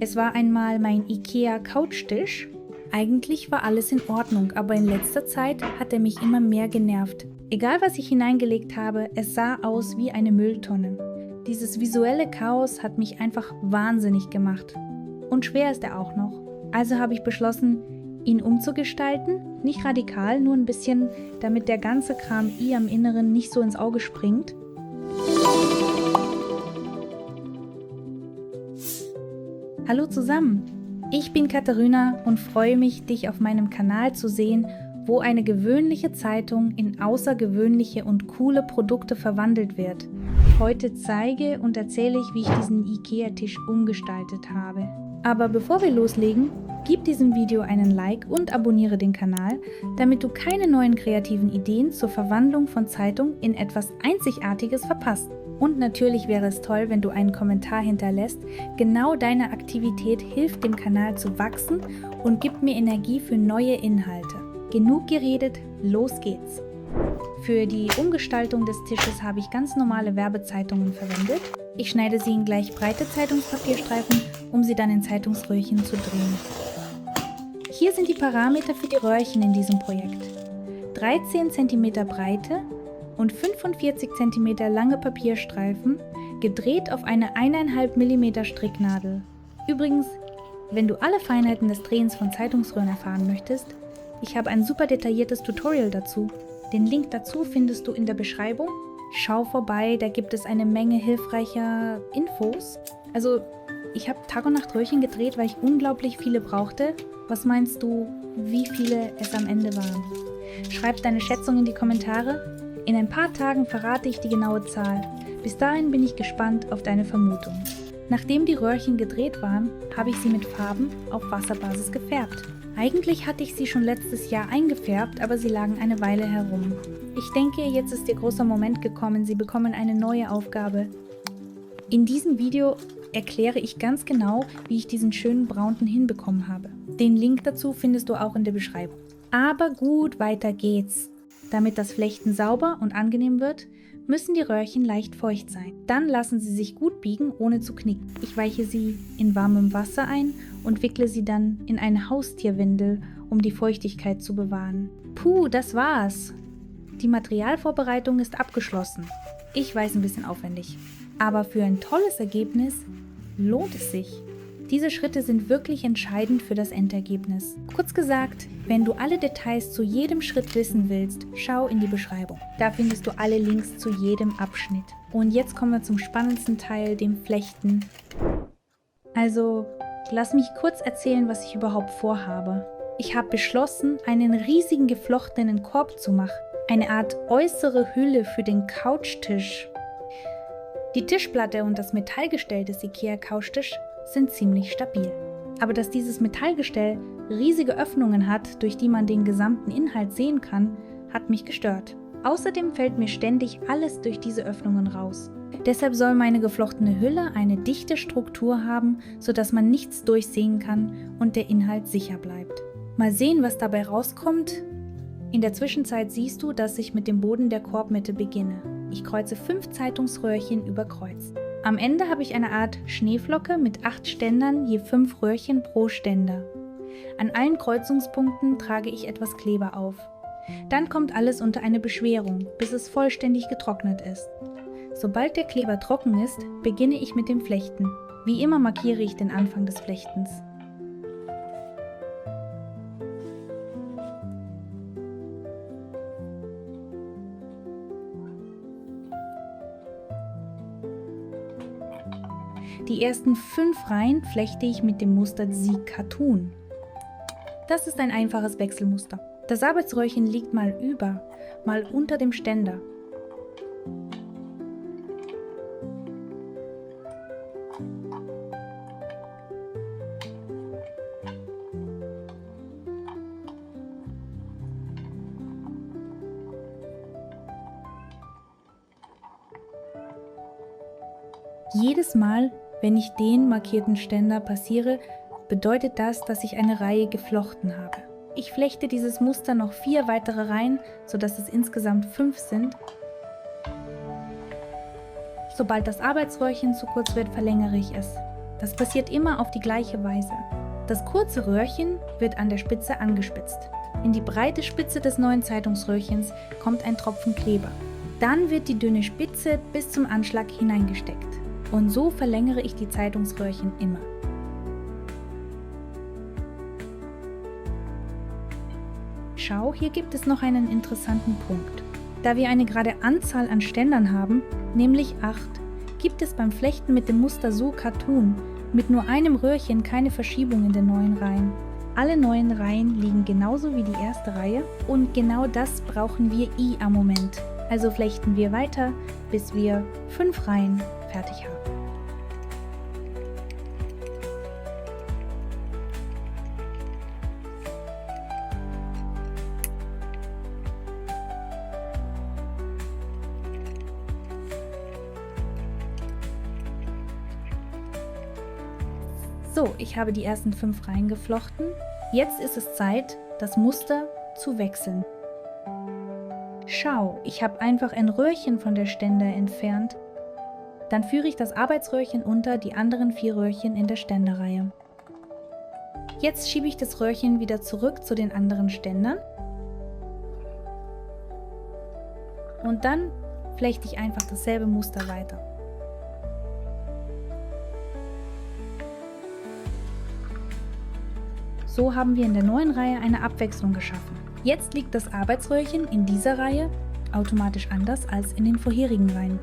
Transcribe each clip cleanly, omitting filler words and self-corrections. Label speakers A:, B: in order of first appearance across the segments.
A: Es war einmal mein IKEA-Couchtisch. Eigentlich war alles in Ordnung, aber in letzter Zeit hat er mich immer mehr genervt. Egal was ich hineingelegt habe, es sah aus wie eine Mülltonne. Dieses visuelle Chaos hat mich einfach wahnsinnig gemacht. Und schwer ist er auch noch. Also habe ich beschlossen, ihn umzugestalten. Nicht radikal, nur ein bisschen, damit der ganze Kram am Inneren nicht so ins Auge springt. Hallo zusammen, ich bin Katharina und freue mich, dich auf meinem Kanal zu sehen, wo eine gewöhnliche Zeitung in außergewöhnliche und coole Produkte verwandelt wird. Heute zeige und erzähle ich, wie ich diesen IKEA-Tisch umgestaltet habe. Aber bevor wir loslegen, gib diesem Video einen Like und abonniere den Kanal, damit du keine neuen kreativen Ideen zur Verwandlung von Zeitung in etwas Einzigartiges verpasst. Und natürlich wäre es toll, wenn du einen Kommentar hinterlässt. Genau deine Aktivität hilft dem Kanal zu wachsen und gibt mir Energie für neue Inhalte. Genug geredet, los geht's! Für die Umgestaltung des Tisches habe ich ganz normale Werbezeitungen verwendet. Ich schneide sie in gleich breite Zeitungspapierstreifen, um sie dann in Zeitungsröhrchen zu drehen. Hier sind die Parameter für die Röhrchen in diesem Projekt. 13 cm Breite und 45 cm lange Papierstreifen, gedreht auf eine 1,5 mm Stricknadel. Übrigens, wenn du alle Feinheiten des Drehens von Zeitungsröhren erfahren möchtest, ich habe ein super detailliertes Tutorial dazu. Den Link dazu findest du in der Beschreibung. Schau vorbei, da gibt es eine Menge hilfreicher Infos. Also, ich habe Tag und Nacht Röhrchen gedreht, weil ich unglaublich viele brauchte. Was meinst du, wie viele es am Ende waren? Schreib deine Schätzung in die Kommentare. In ein paar Tagen verrate ich die genaue Zahl. Bis dahin bin ich gespannt auf deine Vermutung. Nachdem die Röhrchen gedreht waren, habe ich sie mit Farben auf Wasserbasis gefärbt. Eigentlich hatte ich sie schon letztes Jahr eingefärbt, aber sie lagen eine Weile herum. Ich denke, jetzt ist ihr großer Moment gekommen, sie bekommen eine neue Aufgabe. In diesem Video erkläre ich ganz genau, wie ich diesen schönen Braunton hinbekommen habe. Den Link dazu findest du auch in der Beschreibung. Aber gut, weiter geht's. Damit das Flechten sauber und angenehm wird, müssen die Röhrchen leicht feucht sein. Dann lassen sie sich gut biegen, ohne zu knicken. Ich weiche sie in warmem Wasser ein und wickle sie dann in eine Haustierwindel, um die Feuchtigkeit zu bewahren. Puh, das war's! Die Materialvorbereitung ist abgeschlossen. Ich weiß, ein bisschen aufwendig. Aber für ein tolles Ergebnis lohnt es sich. Diese Schritte sind wirklich entscheidend für das Endergebnis. Kurz gesagt, wenn du alle Details zu jedem Schritt wissen willst, schau in die Beschreibung. Da findest du alle Links zu jedem Abschnitt. Und jetzt kommen wir zum spannendsten Teil, dem Flechten. Also, lass mich kurz erzählen, was ich überhaupt vorhabe. Ich habe beschlossen, einen riesigen geflochtenen Korb zu machen. Eine Art äußere Hülle für den Couchtisch. Die Tischplatte und das Metallgestell des IKEA-Couchtisch sind ziemlich stabil. Aber dass dieses Metallgestell riesige Öffnungen hat, durch die man den gesamten Inhalt sehen kann, hat mich gestört. Außerdem fällt mir ständig alles durch diese Öffnungen raus. Deshalb soll meine geflochtene Hülle eine dichte Struktur haben, sodass man nichts durchsehen kann und der Inhalt sicher bleibt. Mal sehen, was dabei rauskommt. In der Zwischenzeit siehst du, dass ich mit dem Boden der Korbmitte beginne. Ich kreuze 5 Zeitungsröhrchen über Kreuz. Am Ende habe ich eine Art Schneeflocke mit 8 Ständern, je 5 Röhrchen pro Ständer. An allen Kreuzungspunkten trage ich etwas Kleber auf. Dann kommt alles unter eine Beschwerung, bis es vollständig getrocknet ist. Sobald der Kleber trocken ist, beginne ich mit dem Flechten. Wie immer markiere ich den Anfang des Flechtens. Die ersten 5 Reihen flechte ich mit dem Muster Sieg Cartoon. Das ist ein einfaches Wechselmuster. Das Arbeitsröhrchen liegt mal über, mal unter dem Ständer. Jedes Mal, wenn ich den markierten Ständer passiere, bedeutet das, dass ich eine Reihe geflochten habe. Ich flechte dieses Muster noch 4 weitere Reihen, sodass es insgesamt 5 sind. Sobald das Arbeitsröhrchen zu kurz wird, verlängere ich es. Das passiert immer auf die gleiche Weise. Das kurze Röhrchen wird an der Spitze angespitzt. In die breite Spitze des neuen Zeitungsröhrchens kommt ein Tropfen Kleber. Dann wird die dünne Spitze bis zum Anschlag hineingesteckt. Und so verlängere ich die Zeitungsröhrchen immer. Schau, hier gibt es noch einen interessanten Punkt. Da wir eine gerade Anzahl an Ständern haben, nämlich 8, gibt es beim Flechten mit dem Muster So Cartoon mit nur einem Röhrchen keine Verschiebung in den neuen Reihen. Alle neuen Reihen liegen genauso wie die erste Reihe und genau das brauchen wir am Moment. Also flechten wir weiter, bis wir 5 Reihen fertig haben. So, ich habe die ersten 5 Reihen geflochten. Jetzt ist es Zeit, das Muster zu wechseln. Schau, ich habe einfach ein Röhrchen von der Ständer entfernt. Dann führe ich das Arbeitsröhrchen unter die anderen 4 Röhrchen in der Ständerreihe. Jetzt schiebe ich das Röhrchen wieder zurück zu den anderen Ständern. Und dann flechte ich einfach dasselbe Muster weiter. So haben wir in der neuen Reihe eine Abwechslung geschaffen. Jetzt liegt das Arbeitsröhrchen in dieser Reihe automatisch anders als in den vorherigen Reihen.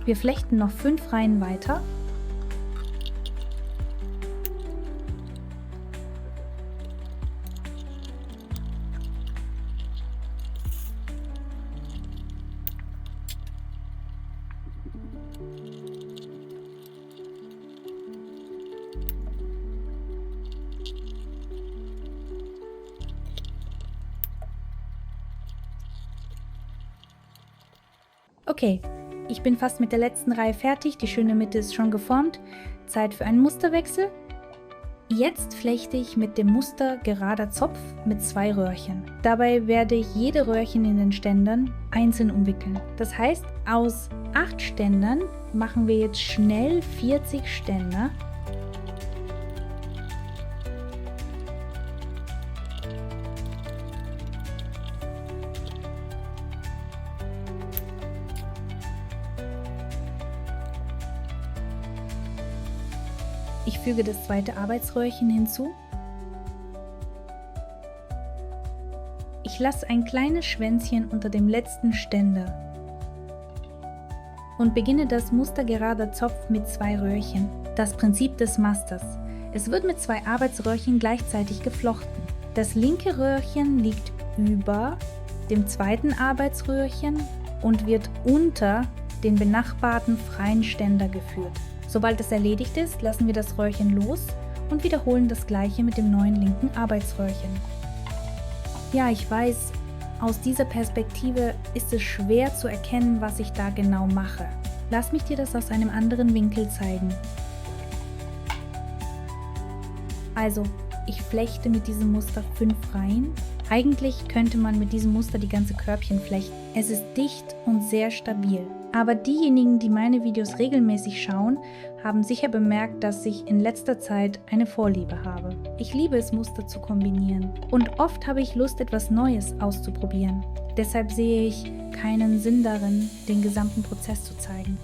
A: Wir flechten noch 5 Reihen weiter. Okay, ich bin fast mit der letzten Reihe fertig, die schöne Mitte ist schon geformt. Zeit für einen Musterwechsel. Jetzt flechte ich mit dem Muster gerader Zopf mit 2 Röhrchen. Dabei werde ich jede Röhrchen in den Ständern einzeln umwickeln. Das heißt, aus 8 Ständern machen wir jetzt schnell 40 Ständer. Ich füge das zweite Arbeitsröhrchen hinzu. Ich lasse ein kleines Schwänzchen unter dem letzten Ständer und beginne das Muster gerader Zopf mit 2 Röhrchen. Das Prinzip des Masters. Es wird mit 2 Arbeitsröhrchen gleichzeitig geflochten. Das linke Röhrchen liegt über dem zweiten Arbeitsröhrchen und wird unter den benachbarten freien Ständer geführt. Sobald es erledigt ist, lassen wir das Röhrchen los und wiederholen das gleiche mit dem neuen linken Arbeitsröhrchen. Ja, ich weiß, aus dieser Perspektive ist es schwer zu erkennen, was ich da genau mache. Lass mich dir das aus einem anderen Winkel zeigen. Also, ich flechte mit diesem Muster 5 Reihen. Eigentlich könnte man mit diesem Muster die ganze Körbchen flechten. Es ist dicht und sehr stabil. Aber diejenigen, die meine Videos regelmäßig schauen, haben sicher bemerkt, dass ich in letzter Zeit eine Vorliebe habe. Ich liebe es, Muster zu kombinieren. Und oft habe ich Lust, etwas Neues auszuprobieren. Deshalb sehe ich keinen Sinn darin, den gesamten Prozess zu zeigen.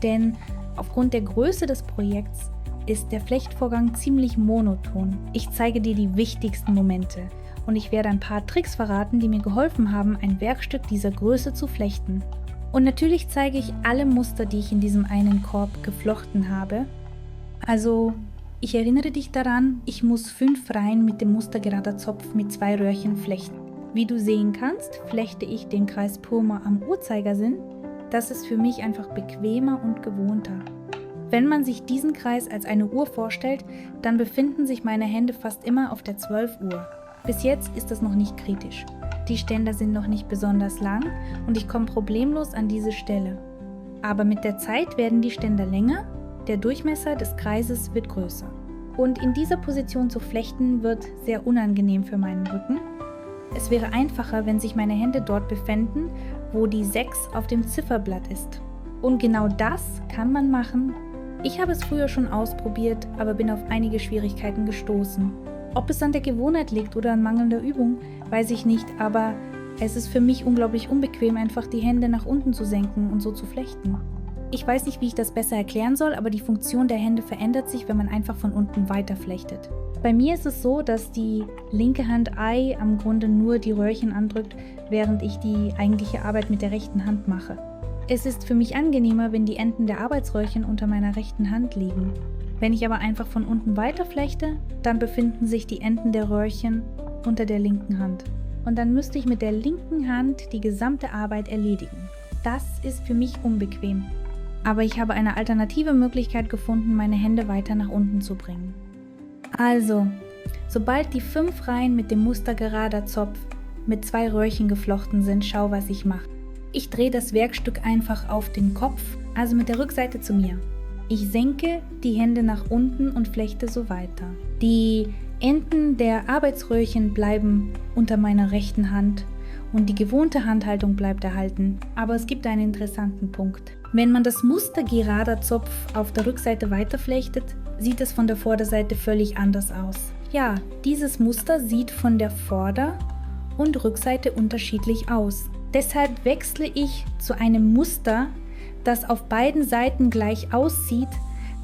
A: Denn aufgrund der Größe des Projekts ist der Flechtvorgang ziemlich monoton. Ich zeige dir die wichtigsten Momente und ich werde ein paar Tricks verraten, die mir geholfen haben, ein Werkstück dieser Größe zu flechten. Und natürlich zeige ich alle Muster, die ich in diesem einen Korb geflochten habe. Also, ich erinnere dich daran, ich muss 5 Reihen mit dem Muster gerader Zopf mit 2 Röhrchen flechten. Wie du sehen kannst, flechte ich den Kreis Purma am Uhrzeigersinn. Das ist für mich einfach bequemer und gewohnter. Wenn man sich diesen Kreis als eine Uhr vorstellt, dann befinden sich meine Hände fast immer auf der 12 Uhr. Bis jetzt ist das noch nicht kritisch. Die Ständer sind noch nicht besonders lang und ich komme problemlos an diese Stelle. Aber mit der Zeit werden die Ständer länger, der Durchmesser des Kreises wird größer. Und in dieser Position zu flechten wird sehr unangenehm für meinen Rücken. Es wäre einfacher, wenn sich meine Hände dort befänden, wo die 6 auf dem Zifferblatt ist. Und genau das kann man machen, Ich habe es früher schon ausprobiert, aber bin auf einige Schwierigkeiten gestoßen. Ob es an der Gewohnheit liegt oder an mangelnder Übung, weiß ich nicht, aber es ist für mich unglaublich unbequem, einfach die Hände nach unten zu senken und so zu flechten. Ich weiß nicht, wie ich das besser erklären soll, aber die Funktion der Hände verändert sich, wenn man einfach von unten weiter flechtet. Bei mir ist es so, dass die linke Hand am Grunde nur die Röhrchen andrückt, während ich die eigentliche Arbeit mit der rechten Hand mache. Es ist für mich angenehmer, wenn die Enden der Arbeitsröhrchen unter meiner rechten Hand liegen. Wenn ich aber einfach von unten weiter flechte, dann befinden sich die Enden der Röhrchen unter der linken Hand. Und dann müsste ich mit der linken Hand die gesamte Arbeit erledigen. Das ist für mich unbequem. Aber ich habe eine alternative Möglichkeit gefunden, meine Hände weiter nach unten zu bringen. Also, sobald die 5 Reihen mit dem Muster gerader Zopf mit 2 Röhrchen geflochten sind, schau, was ich mache. Ich drehe das Werkstück einfach auf den Kopf, also mit der Rückseite zu mir. Ich senke die Hände nach unten und flechte so weiter. Die Enden der Arbeitsröhrchen bleiben unter meiner rechten Hand und die gewohnte Handhaltung bleibt erhalten. Aber es gibt einen interessanten Punkt. Wenn man das Muster gerader Zopf auf der Rückseite weiterflechtet, sieht es von der Vorderseite völlig anders aus. Ja, dieses Muster sieht von der Vorder- und Rückseite unterschiedlich aus. Deshalb wechsle ich zu einem Muster, das auf beiden Seiten gleich aussieht,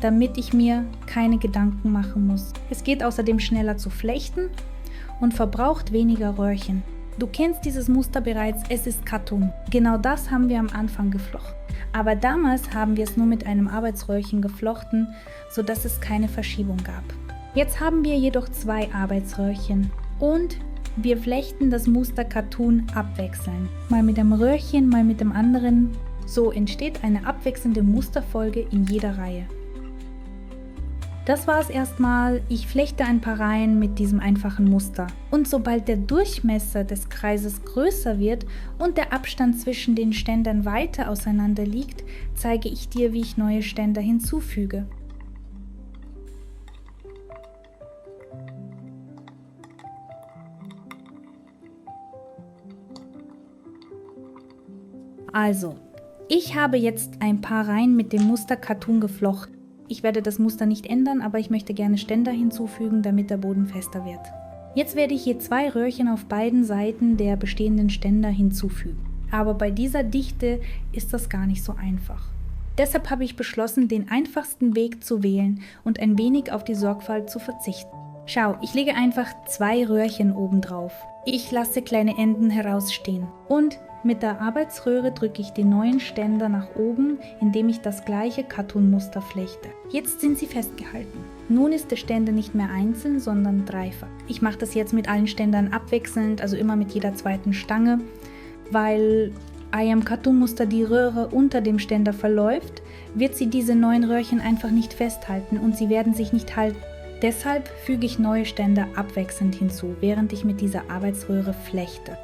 A: damit ich mir keine Gedanken machen muss. Es geht außerdem schneller zu flechten und verbraucht weniger Röhrchen. Du kennst dieses Muster bereits, es ist Katun. Genau das haben wir am Anfang geflochten. Aber damals haben wir es nur mit einem Arbeitsröhrchen geflochten, sodass es keine Verschiebung gab. Jetzt haben wir jedoch 2 Arbeitsröhrchen und wir flechten das Muster Katun abwechselnd. Mal mit einem Röhrchen, mal mit dem anderen. So entsteht eine abwechselnde Musterfolge in jeder Reihe. Das war es erstmal. Ich flechte ein paar Reihen mit diesem einfachen Muster. Und sobald der Durchmesser des Kreises größer wird und der Abstand zwischen den Ständern weiter auseinander liegt, zeige ich dir, wie ich neue Ständer hinzufüge. Also, ich habe jetzt ein paar Reihen mit dem Muster Katun geflochten. Ich werde das Muster nicht ändern, aber ich möchte gerne Ständer hinzufügen, damit der Boden fester wird. Jetzt werde ich hier 2 Röhrchen auf beiden Seiten der bestehenden Ständer hinzufügen. Aber bei dieser Dichte ist das gar nicht so einfach. Deshalb habe ich beschlossen, den einfachsten Weg zu wählen und ein wenig auf die Sorgfalt zu verzichten. Schau, ich lege einfach 2 Röhrchen oben drauf. Ich lasse kleine Enden herausstehen und mit der Arbeitsröhre drücke ich die neuen Ständer nach oben, indem ich das gleiche Katun-Muster flechte. Jetzt sind sie festgehalten. Nun ist der Ständer nicht mehr einzeln, sondern dreifach. Ich mache das jetzt mit allen Ständern abwechselnd, also immer mit jeder zweiten Stange, weil im Katun-Muster die Röhre unter dem Ständer verläuft, wird sie diese neuen Röhrchen einfach nicht festhalten und sie werden sich nicht halten. Deshalb füge ich neue Ständer abwechselnd hinzu, während ich mit dieser Arbeitsröhre flechte.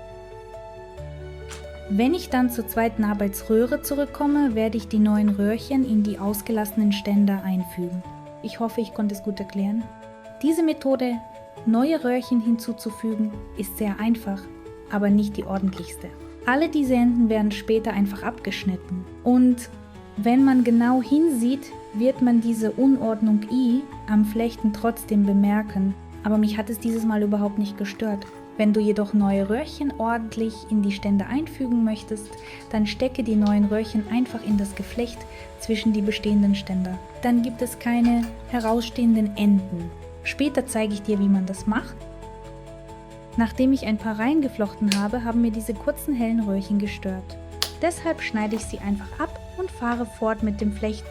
A: Wenn ich dann zur zweiten Arbeitsröhre zurückkomme, werde ich die neuen Röhrchen in die ausgelassenen Ständer einfügen. Ich hoffe, ich konnte es gut erklären. Diese Methode, neue Röhrchen hinzuzufügen, ist sehr einfach, aber nicht die ordentlichste. Alle diese Enden werden später einfach abgeschnitten. Und wenn man genau hinsieht, wird man diese Unordnung am Flechten trotzdem bemerken. Aber mich hat es dieses Mal überhaupt nicht gestört. Wenn du jedoch neue Röhrchen ordentlich in die Ständer einfügen möchtest, dann stecke die neuen Röhrchen einfach in das Geflecht zwischen die bestehenden Ständer. Dann gibt es keine herausstehenden Enden. Später zeige ich dir, wie man das macht. Nachdem ich ein paar Reihen geflochten habe, haben mir diese kurzen hellen Röhrchen gestört. Deshalb schneide ich sie einfach ab und fahre fort mit dem Flechten.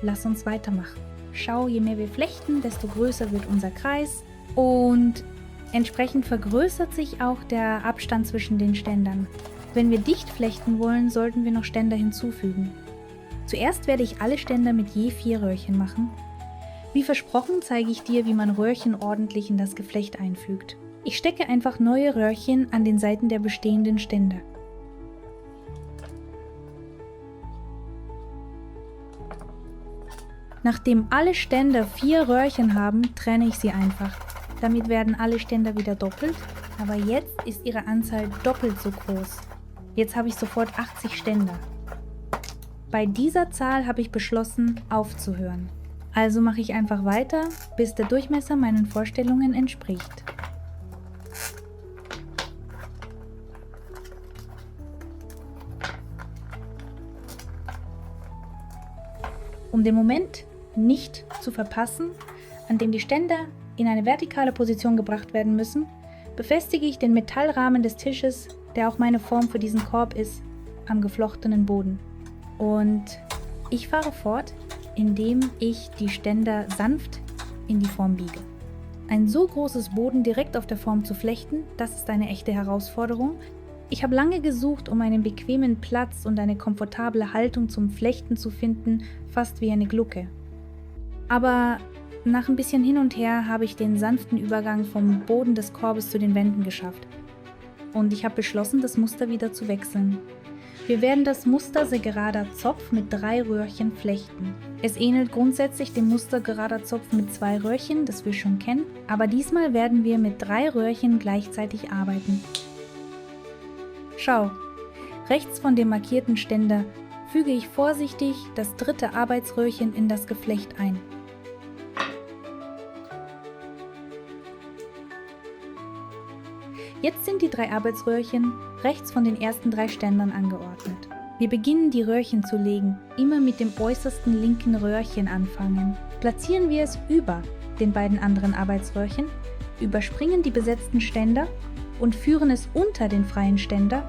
A: Lass uns weitermachen. Schau, je mehr wir flechten, desto größer wird unser Kreis und entsprechend vergrößert sich auch der Abstand zwischen den Ständern. Wenn wir dicht flechten wollen, sollten wir noch Ständer hinzufügen. Zuerst werde ich alle Ständer mit je 4 Röhrchen machen. Wie versprochen zeige ich dir, wie man Röhrchen ordentlich in das Geflecht einfügt. Ich stecke einfach neue Röhrchen an den Seiten der bestehenden Ständer. Nachdem alle Ständer 4 Röhrchen haben, trenne ich sie einfach. Damit werden alle Ständer wieder doppelt Aber jetzt ist ihre Anzahl doppelt so groß. Jetzt habe ich sofort 80 Ständer. Bei dieser Zahl habe ich beschlossen, aufzuhören. Also mache ich einfach weiter, bis der Durchmesser meinen Vorstellungen entspricht. Um den Moment nicht zu verpassen, an dem die Ständer in eine vertikale Position gebracht werden müssen, befestige ich den Metallrahmen des Tisches, der auch meine Form für diesen Korb ist, am geflochtenen Boden. Und ich fahre fort, indem ich die Ständer sanft in die Form biege. Ein so großes Boden direkt auf der Form zu flechten, das ist eine echte Herausforderung. Ich habe lange gesucht, um einen bequemen Platz und eine komfortable Haltung zum Flechten zu finden, fast wie eine Glucke. Aber nach ein bisschen hin und her habe ich den sanften Übergang vom Boden des Korbes zu den Wänden geschafft. Und ich habe beschlossen, das Muster wieder zu wechseln. Wir werden das Muster segerader Zopf mit 3 Röhrchen flechten. Es ähnelt grundsätzlich dem Muster gerader Zopf mit 2 Röhrchen, das wir schon kennen, aber diesmal werden wir mit 3 Röhrchen gleichzeitig arbeiten. Schau, rechts von dem markierten Ständer füge ich vorsichtig das 3. Arbeitsröhrchen in das Geflecht ein. Jetzt sind die 3 Arbeitsröhrchen rechts von den ersten 3 Ständern angeordnet. Wir beginnen die Röhrchen zu legen, immer mit dem äußersten linken Röhrchen anfangen. Platzieren wir es über den beiden anderen Arbeitsröhrchen, überspringen die besetzten Ständer und führen es unter den freien Ständer,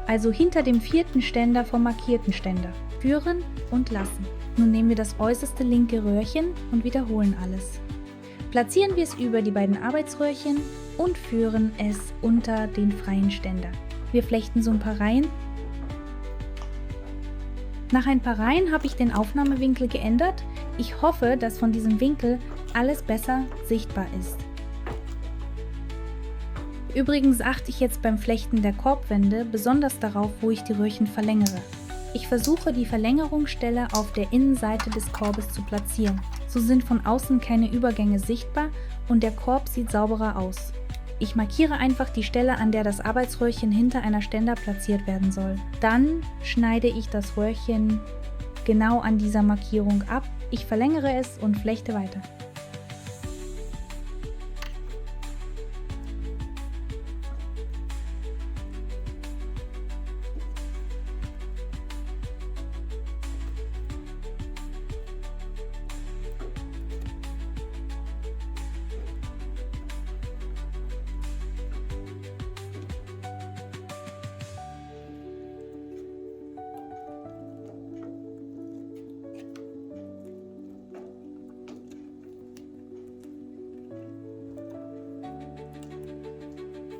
A: also hinter dem 4. Ständer vom markierten Ständer. Führen und lassen. Nun nehmen wir das äußerste linke Röhrchen und wiederholen alles. Platzieren wir es über die beiden Arbeitsröhrchen und führen es unter den freien Ständer. Wir flechten so ein paar Reihen. Nach ein paar Reihen habe ich den Aufnahmewinkel geändert. Ich hoffe, dass von diesem Winkel alles besser sichtbar ist. Übrigens achte ich jetzt beim Flechten der Korbwände besonders darauf, wo ich die Röhrchen verlängere. Ich versuche, die Verlängerungsstelle auf der Innenseite des Korbes zu platzieren. So sind von außen keine Übergänge sichtbar und der Korb sieht sauberer aus. Ich markiere einfach die Stelle, an der das Arbeitsröhrchen hinter einer Ständer platziert werden soll. Dann schneide ich das Röhrchen genau an dieser Markierung ab. Ich verlängere es und flechte weiter.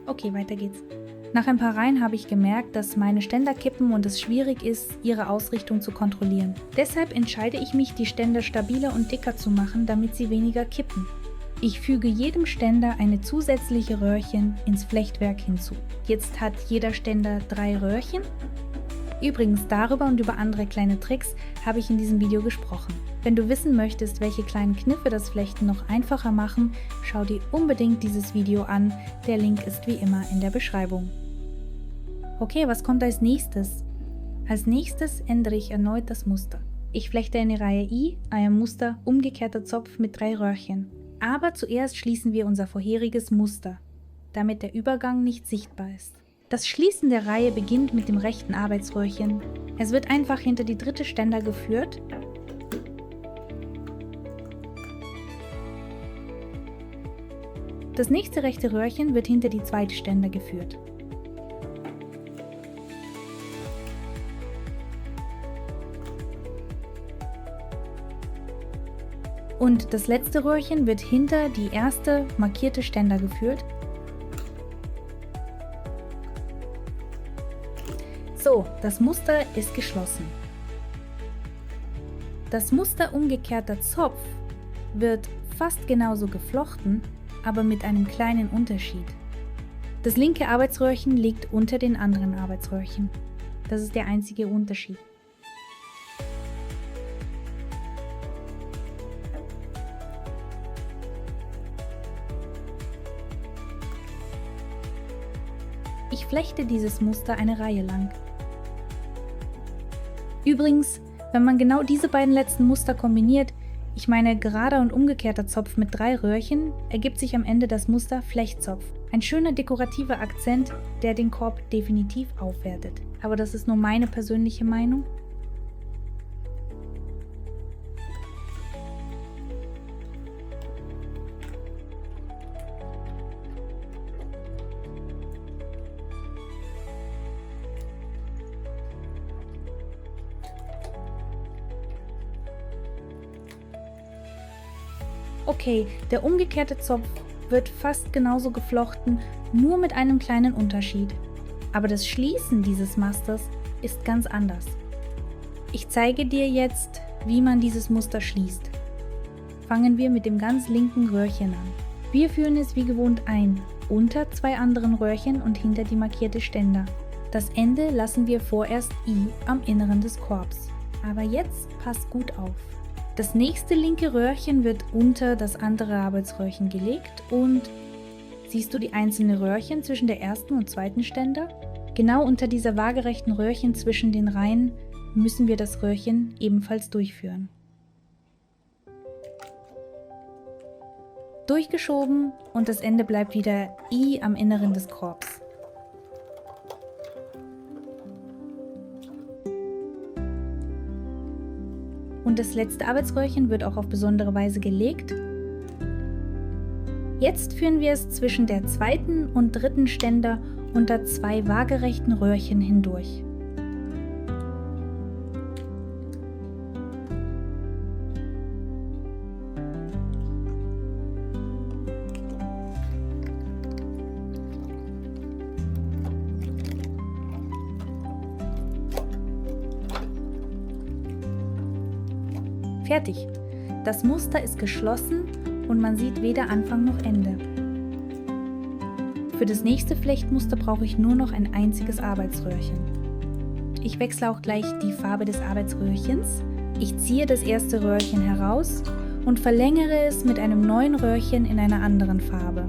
A: Okay, weiter geht's. Nach ein paar Reihen habe ich gemerkt, dass meine Ständer kippen und es schwierig ist, ihre Ausrichtung zu kontrollieren. Deshalb entscheide ich mich, die Ständer stabiler und dicker zu machen, damit sie weniger kippen. Ich füge jedem Ständer eine zusätzliche Röhrchen ins Flechtwerk hinzu. Jetzt hat jeder Ständer 3 Röhrchen. Übrigens, darüber und über andere kleine Tricks habe ich in diesem Video gesprochen. Wenn du wissen möchtest, welche kleinen Kniffe das Flechten noch einfacher machen, schau dir unbedingt dieses Video an. Der Link ist wie immer in der Beschreibung. Okay, was kommt als nächstes? Als nächstes ändere ich erneut das Muster. Ich flechte eine Reihe I, ein Muster umgekehrter Zopf mit 3 Röhrchen. Aber zuerst schließen wir unser vorheriges Muster, damit der Übergang nicht sichtbar ist. Das Schließen der Reihe beginnt mit dem rechten Arbeitsröhrchen. Es wird einfach hinter die 3. Ständer geführt. Das nächste rechte Röhrchen wird hinter die 2. Ständer geführt. Und das letzte Röhrchen wird hinter die erste markierte Ständer geführt. So, das Muster ist geschlossen. Das Muster umgekehrter Zopf wird fast genauso geflochten, aber mit einem kleinen Unterschied. Das linke Arbeitsröhrchen liegt unter den anderen Arbeitsröhrchen. Das ist der einzige Unterschied. flechte dieses Muster eine Reihe lang. Übrigens, wenn man genau diese beiden letzten Muster kombiniert, ich meine gerader und umgekehrter Zopf mit 3 Röhrchen, ergibt sich am Ende das Muster Flechtzopf. Ein schöner dekorativer Akzent, der den Korb definitiv aufwertet. Aber das ist nur meine persönliche Meinung. Okay, der umgekehrte Zopf wird fast genauso geflochten, nur mit einem kleinen Unterschied. Aber das Schließen dieses Musters ist ganz anders. Ich zeige dir jetzt, wie man dieses Muster schließt. Fangen wir mit dem ganz linken Röhrchen an. Wir führen es wie gewohnt ein, unter 2 anderen Röhrchen und hinter die markierte Ständer. Das Ende lassen wir vorerst I am Inneren des Korbs. Aber jetzt passt gut auf. Das nächste linke Röhrchen wird unter das andere Arbeitsröhrchen gelegt und siehst du die einzelnen Röhrchen zwischen der ersten und zweiten Ständer? Genau unter dieser waagerechten Röhrchen zwischen den Reihen müssen wir das Röhrchen ebenfalls durchführen. Durchgeschoben und das Ende bleibt wieder I am Inneren des Korbs. Und das letzte Arbeitsröhrchen wird auch auf besondere Weise gelegt. Jetzt führen wir es zwischen der zweiten und dritten Ständer unter 2 waagerechten Röhrchen hindurch. Fertig. Das Muster ist geschlossen und man sieht weder Anfang noch Ende. Für das nächste Flechtmuster brauche ich nur noch ein einziges Arbeitsröhrchen. Ich wechsle auch gleich die Farbe des Arbeitsröhrchens. Ich ziehe das erste Röhrchen heraus und verlängere es mit einem neuen Röhrchen in einer anderen Farbe.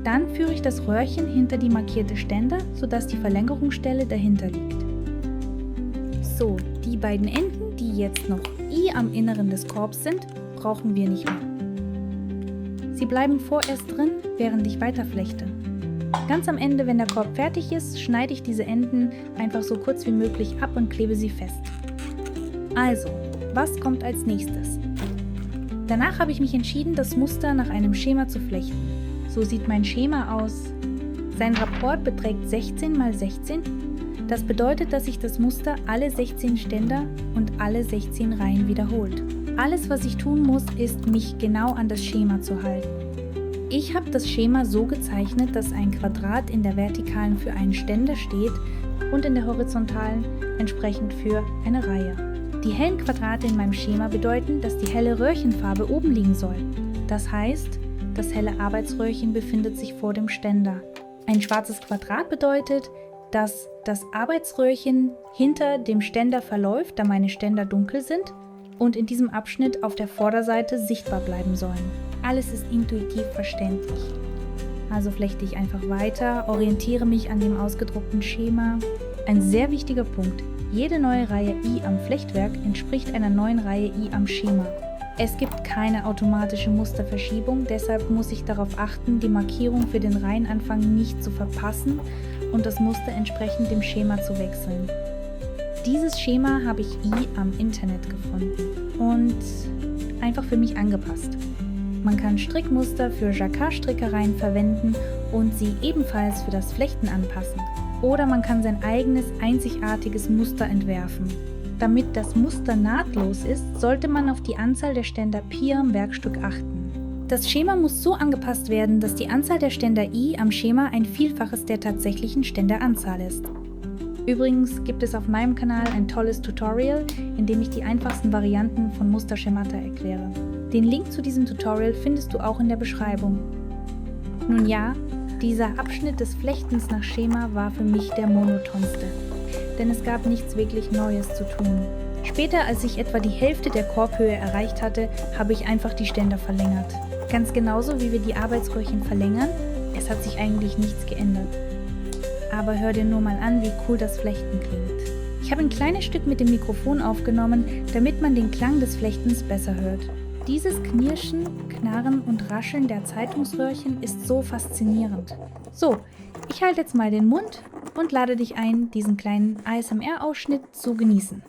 A: Dann führe ich das Röhrchen hinter die markierte Ständer, sodass die Verlängerungsstelle dahinter liegt. So, die beiden Enden, die jetzt noch I am Inneren des Korbs sind, brauchen wir nicht mehr. Sie bleiben vorerst drin, während ich weiterflechte. Ganz am Ende, wenn der Korb fertig ist, schneide ich diese Enden einfach so kurz wie möglich ab und klebe sie fest. Also, was kommt als nächstes? Danach habe ich mich entschieden, das Muster nach einem Schema zu flechten. So sieht mein Schema aus. Sein Rapport beträgt 16 x 16. Das bedeutet, dass sich das Muster alle 16 Ständer und alle 16 Reihen wiederholt. Alles, was ich tun muss, ist, mich genau an das Schema zu halten. Ich habe das Schema so gezeichnet, dass ein Quadrat in der vertikalen für einen Ständer steht und in der horizontalen entsprechend für eine Reihe. Die hellen Quadrate in meinem Schema bedeuten, dass die helle Röhrchenfarbe oben liegen soll. Das heißt, das helle Arbeitsröhrchen befindet sich vor dem Ständer. Ein schwarzes Quadrat bedeutet, dass das Arbeitsröhrchen hinter dem Ständer verläuft, da meine Ständer dunkel sind und in diesem Abschnitt auf der Vorderseite sichtbar bleiben sollen. Alles ist intuitiv verständlich. Also flechte ich einfach weiter, orientiere mich an dem ausgedruckten Schema. Ein sehr wichtiger Punkt: Jede neue Reihe I am Flechtwerk entspricht einer neuen Reihe I am Schema. Es gibt keine automatische Musterverschiebung, deshalb muss ich darauf achten, die Markierung für den Reihenanfang nicht zu verpassen und das Muster entsprechend dem Schema zu wechseln. Dieses Schema habe ich am Internet gefunden und einfach für mich angepasst. Man kann Strickmuster für Jacquard-Strickereien verwenden und sie ebenfalls für das Flechten anpassen. Oder man kann sein eigenes einzigartiges Muster entwerfen. Damit das Muster nahtlos ist, sollte man auf die Anzahl der Ständer Pi am Werkstück achten. Das Schema muss so angepasst werden, dass die Anzahl der Ständer I am Schema ein Vielfaches der tatsächlichen Ständeranzahl ist. Übrigens gibt es auf meinem Kanal ein tolles Tutorial, in dem ich die einfachsten Varianten von Musterschemata erkläre. Den Link zu diesem Tutorial findest du auch in der Beschreibung. Nun ja, dieser Abschnitt des Flechtens nach Schema war für mich der monotonste, denn es gab nichts wirklich Neues zu tun. Später, als ich etwa die Hälfte der Korbhöhe erreicht hatte, habe ich einfach die Ständer verlängert. Ganz genauso wie wir die Arbeitsröhrchen verlängern, es hat sich eigentlich nichts geändert. Aber hör dir nur mal an, wie cool das Flechten klingt. Ich habe ein kleines Stück mit dem Mikrofon aufgenommen, damit man den Klang des Flechtens besser hört. Dieses Knirschen, Knarren und Rascheln der Zeitungsröhrchen ist so faszinierend. So, ich halte jetzt mal den Mund und lade dich ein, diesen kleinen ASMR-Ausschnitt zu genießen.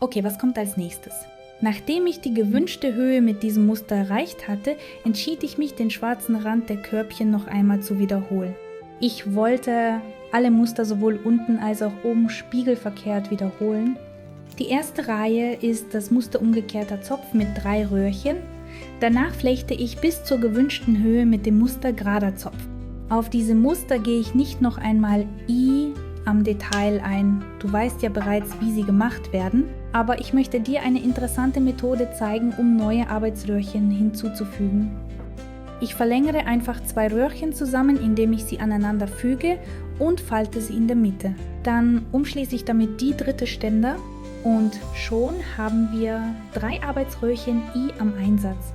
A: Okay, was kommt als nächstes? Nachdem ich die gewünschte Höhe mit diesem Muster erreicht hatte, entschied ich mich, den schwarzen Rand der Körbchen noch einmal zu wiederholen. Ich wollte alle Muster sowohl unten als auch oben spiegelverkehrt wiederholen. Die erste Reihe ist das Muster umgekehrter Zopf mit 3 Röhrchen. Danach flechte ich bis zur gewünschten Höhe mit dem Muster gerader Zopf. Auf diese Muster gehe ich nicht noch einmal am Detail ein. Du weißt ja bereits, wie sie gemacht werden, aber ich möchte dir eine interessante Methode zeigen, um neue Arbeitsröhrchen hinzuzufügen. Ich verlängere einfach 2 Röhrchen zusammen, indem ich sie aneinander füge und falte sie in der Mitte. Dann umschließe ich damit die dritte Ständer und schon haben wir 3 Arbeitsröhrchen I am Einsatz.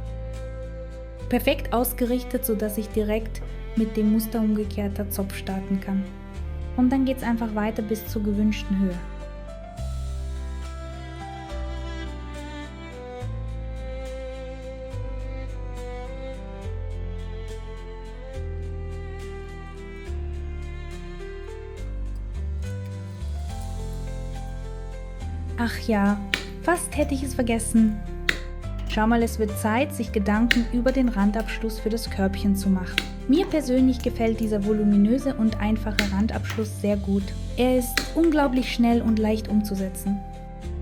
A: Perfekt ausgerichtet, sodass ich direkt mit dem Muster umgekehrter Zopf starten kann. Und dann geht es einfach weiter bis zur gewünschten Höhe. Ach ja, fast hätte ich es vergessen. Schau mal, es wird Zeit, sich Gedanken über den Randabschluss für das Körbchen zu machen. Mir persönlich gefällt dieser voluminöse und einfache Randabschluss sehr gut. Er ist unglaublich schnell und leicht umzusetzen.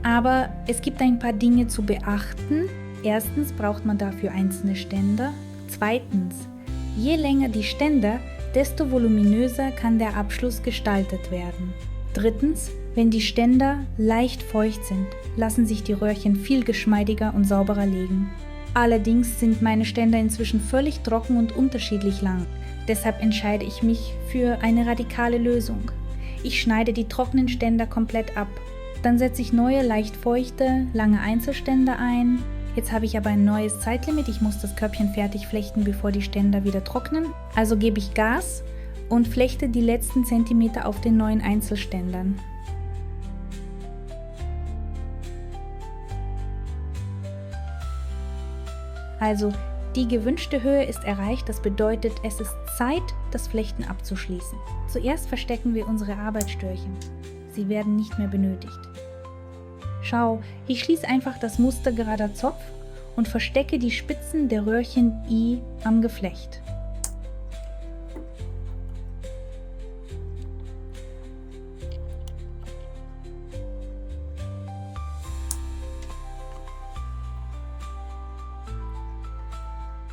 A: Aber es gibt ein paar Dinge zu beachten. Erstens braucht man dafür einzelne Ständer. Zweitens, je länger die Ständer, desto voluminöser kann der Abschluss gestaltet werden. Drittens, wenn die Ständer leicht feucht sind, lassen sich die Röhrchen viel geschmeidiger und sauberer legen. Allerdings sind meine Ständer inzwischen völlig trocken und unterschiedlich lang. Deshalb entscheide ich mich für eine radikale Lösung. Ich schneide die trockenen Ständer komplett ab. Dann setze ich neue, leicht feuchte, lange Einzelständer ein. Jetzt habe ich aber ein neues Zeitlimit. Ich muss das Körbchen fertig flechten, bevor die Ständer wieder trocknen. Also gebe ich Gas und flechte die letzten Zentimeter auf den neuen Einzelständern. Also, die gewünschte Höhe ist erreicht, das bedeutet, es ist Zeit, das Flechten abzuschließen. Zuerst verstecken wir unsere Arbeitsstörchen. Sie werden nicht mehr benötigt. Schau, ich schließe einfach das Muster gerader Zopf und verstecke die Spitzen der Röhrchen I am Geflecht.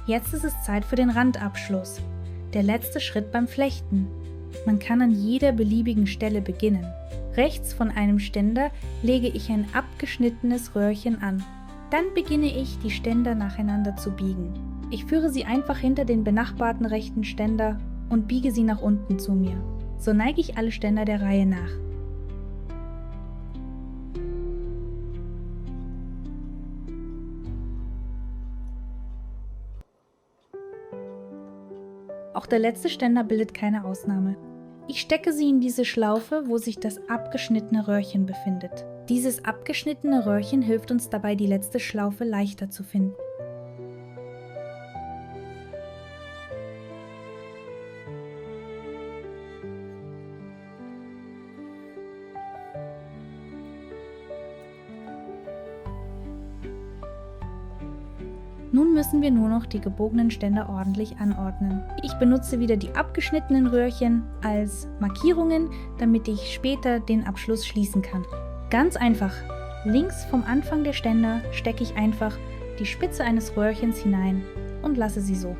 A: Jetzt ist es Zeit für den Randabschluss, der letzte Schritt beim Flechten. Man kann an jeder beliebigen Stelle beginnen. Rechts von einem Ständer lege ich ein abgeschnittenes Röhrchen an. Dann beginne ich, die Ständer nacheinander zu biegen. Ich führe sie einfach hinter den benachbarten rechten Ständer und biege sie nach unten zu mir. So neige ich alle Ständer der Reihe nach. Auch der letzte Ständer bildet keine Ausnahme. Ich stecke sie in diese Schlaufe, wo sich das abgeschnittene Röhrchen befindet. Dieses abgeschnittene Röhrchen hilft uns dabei, die letzte Schlaufe leichter zu finden. Nun müssen wir nur noch die gebogenen Ständer ordentlich anordnen. Ich benutze wieder die abgeschnittenen Röhrchen als Markierungen, damit ich später den Abschluss schließen kann. Ganz einfach. Links vom Anfang der Ständer stecke ich einfach die Spitze eines Röhrchens hinein und lasse sie so.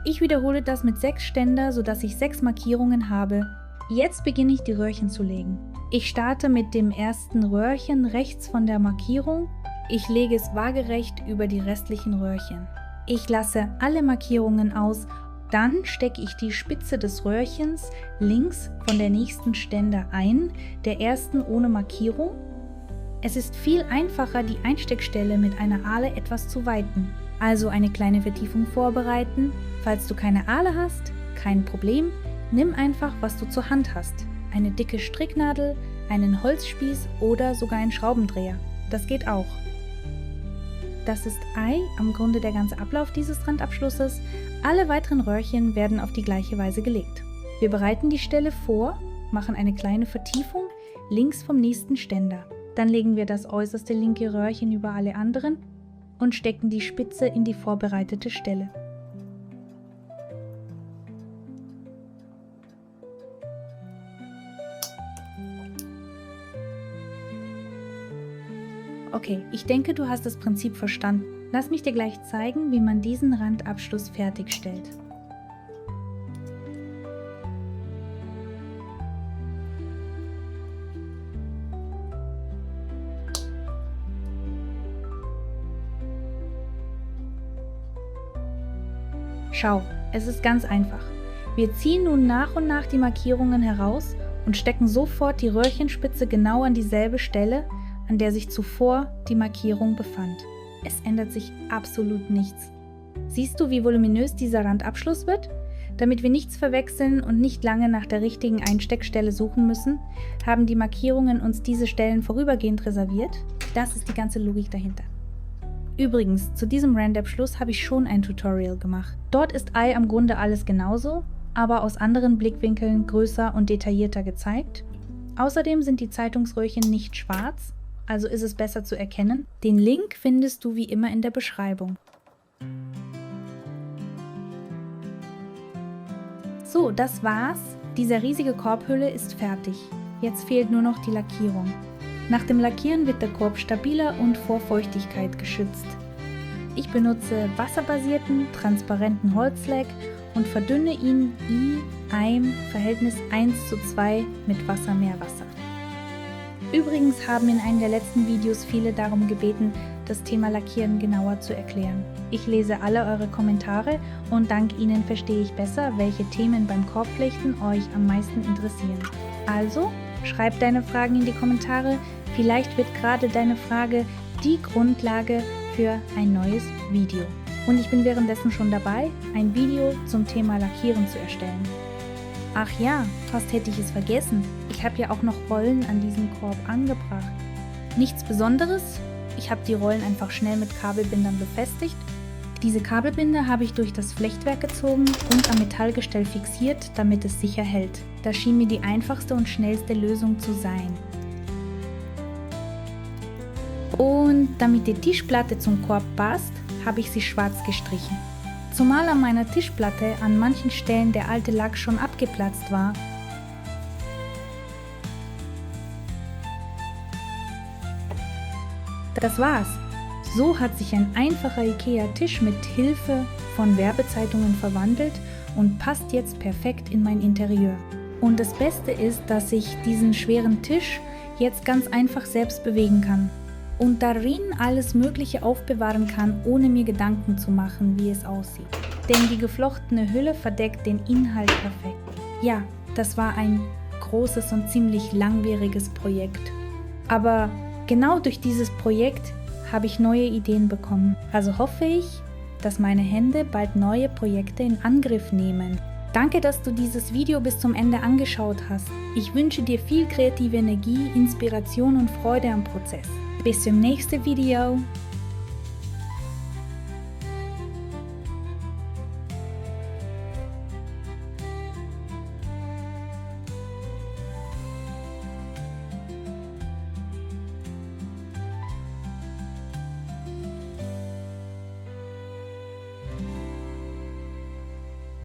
A: Ich wiederhole das mit 6 Ständer, sodass ich 6 Markierungen habe. Jetzt beginne ich die Röhrchen zu legen. Ich starte mit dem ersten Röhrchen rechts von der Markierung. Ich lege es waagerecht über die restlichen Röhrchen. Ich lasse alle Markierungen aus. Dann stecke ich die Spitze des Röhrchens links von der nächsten Ständer ein, der ersten ohne Markierung. Es ist viel einfacher, die Einsteckstelle mit einer Ahle etwas zu weiten. Also eine kleine Vertiefung vorbereiten. Falls du keine Ahle hast, kein Problem. Nimm einfach, was du zur Hand hast. Eine dicke Stricknadel, einen Holzspieß oder sogar einen Schraubendreher. Das geht auch. Das ist am Grunde der ganze Ablauf dieses Randabschlusses. Alle weiteren Röhrchen werden auf die gleiche Weise gelegt. Wir bereiten die Stelle vor, machen eine kleine Vertiefung links vom nächsten Ständer. Dann legen wir das äußerste linke Röhrchen über alle anderen und stecken die Spitze in die vorbereitete Stelle. Okay, ich denke, du hast das Prinzip verstanden. Lass mich dir gleich zeigen, wie man diesen Randabschluss fertigstellt. Schau, es ist ganz einfach. Wir ziehen nun nach und nach die Markierungen heraus und stecken sofort die Röhrchenspitze genau an dieselbe Stelle, an der sich zuvor die Markierung befand. Es ändert sich absolut nichts. Siehst du, wie voluminös dieser Randabschluss wird? Damit wir nichts verwechseln und nicht lange nach der richtigen Einsteckstelle suchen müssen, haben die Markierungen uns diese Stellen vorübergehend reserviert. Das ist die ganze Logik dahinter. Übrigens, zu diesem Randabschluss habe ich schon ein Tutorial gemacht. Dort ist am Grunde alles genauso, aber aus anderen Blickwinkeln größer und detaillierter gezeigt. Außerdem sind die Zeitungsröhrchen nicht schwarz, also ist es besser zu erkennen. Den Link findest du wie immer in der Beschreibung. So, das war's. Diese riesige Korbhülle ist fertig. Jetzt fehlt nur noch die Lackierung. Nach dem Lackieren wird der Korb stabiler und vor Feuchtigkeit geschützt. Ich benutze wasserbasierten, transparenten Holzlack und verdünne ihn im Verhältnis 1:2 mit Wasser-Meerwasser. Übrigens haben in einem der letzten Videos viele darum gebeten, das Thema Lackieren genauer zu erklären. Ich lese alle eure Kommentare und dank ihnen verstehe ich besser, welche Themen beim Korbflechten euch am meisten interessieren. Also, schreib deine Fragen in die Kommentare, vielleicht wird gerade deine Frage die Grundlage für ein neues Video. Und ich bin währenddessen schon dabei, ein Video zum Thema Lackieren zu erstellen. Ach ja, fast hätte ich es vergessen. Ich habe ja auch noch Rollen an diesem Korb angebracht. Nichts Besonderes, ich habe die Rollen einfach schnell mit Kabelbindern befestigt. Diese Kabelbinder habe ich durch das Flechtwerk gezogen und am Metallgestell fixiert, damit es sicher hält. Das schien mir die einfachste und schnellste Lösung zu sein. Und damit die Tischplatte zum Korb passt, habe ich sie schwarz gestrichen. Zumal an meiner Tischplatte an manchen Stellen der alte Lack schon abgeplatzt war. Das war's. So hat sich ein einfacher IKEA-Tisch mit Hilfe von Werbezeitungen verwandelt und passt jetzt perfekt in mein Interieur. Und das Beste ist, dass ich diesen schweren Tisch jetzt ganz einfach selbst bewegen kann und darin alles Mögliche aufbewahren kann, ohne mir Gedanken zu machen, wie es aussieht. Denn die geflochtene Hülle verdeckt den Inhalt perfekt. Ja, das war ein großes und ziemlich langwieriges Projekt. Aber genau durch dieses Projekt habe ich neue Ideen bekommen. Also hoffe ich, dass meine Hände bald neue Projekte in Angriff nehmen. Danke, dass du dieses Video bis zum Ende angeschaut hast. Ich wünsche dir viel kreative Energie, Inspiration und Freude am Prozess. Bis zum nächsten Video.